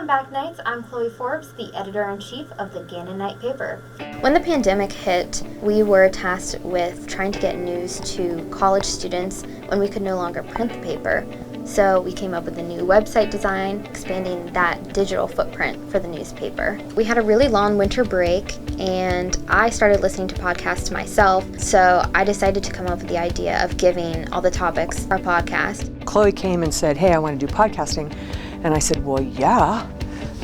Welcome back, Knights. I'm Chloe Forbes, the editor-in-chief of the Gannon Knight paper. When the pandemic hit, we were tasked with trying to get news to college students when we could no longer print the paper. So we came up with a new website design, expanding that digital footprint for the newspaper. We had a really long winter break, and I started listening to podcasts myself, so I decided to come up with the idea of giving all the topics our podcast. Chloe came and said, hey, I want to do podcasting. And I said, well, yeah,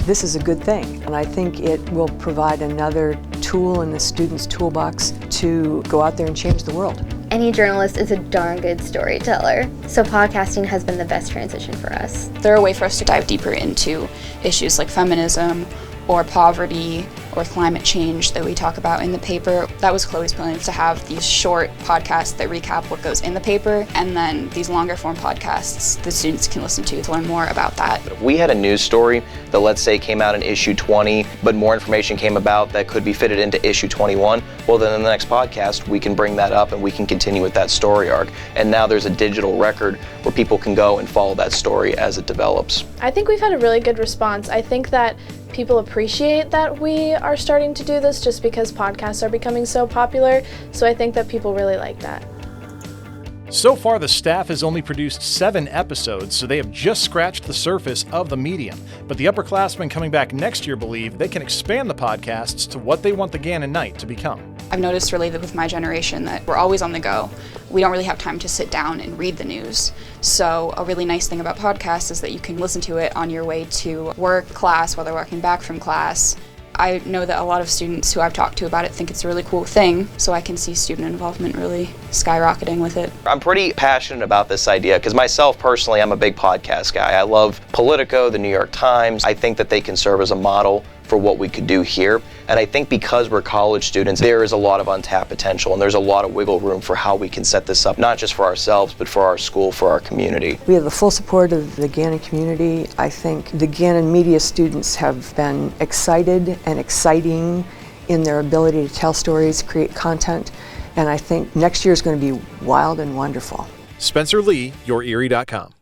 this is a good thing. And I think it will provide another tool in the student's toolbox to go out there and change the world. Any journalist is a darn good storyteller, so podcasting has been the best transition for us. They're a way for us to dive deeper into issues like feminism or poverty or climate change that we talk about in the paper. That was Chloe's plan, to have these short podcasts that recap what goes in the paper, and then these longer form podcasts the students can listen to learn more about that. If we had a news story that, let's say, came out in issue 20, but more information came about that could be fitted into issue 21, well, then in the next podcast, we can bring that up and we can continue with that story arc. And now there's a digital record where people can go and follow that story as it develops. I think we've had a really good response. I think that people appreciate that we are starting to do this just because podcasts are becoming so popular. So I think that people really like that. So far, the staff has only produced 7 episodes, so they have just scratched the surface of the medium. But the upperclassmen coming back next year believe they can expand the podcasts to what they want the Gannon Knight to become. I've noticed really that with my generation that we're always on the go. We don't really have time to sit down and read the news. So a really nice thing about podcasts is that you can listen to it on your way to work, class, while they're walking back from class. I know that a lot of students who I've talked to about it think it's a really cool thing, so I can see student involvement really skyrocketing with it. I'm pretty passionate about this idea because myself personally, I'm a big podcast guy. I love Politico, the New York Times. I think that they can serve as a model for what we could do here. And I think because we're college students, there is a lot of untapped potential and there's a lot of wiggle room for how we can set this up, not just for ourselves, but for our school, for our community. We have the full support of the Gannon community. I think the Gannon media students have been excited and exciting in their ability to tell stories, create content, and I think next year is going to be wild and wonderful. Spencer Lee, YourErie.com.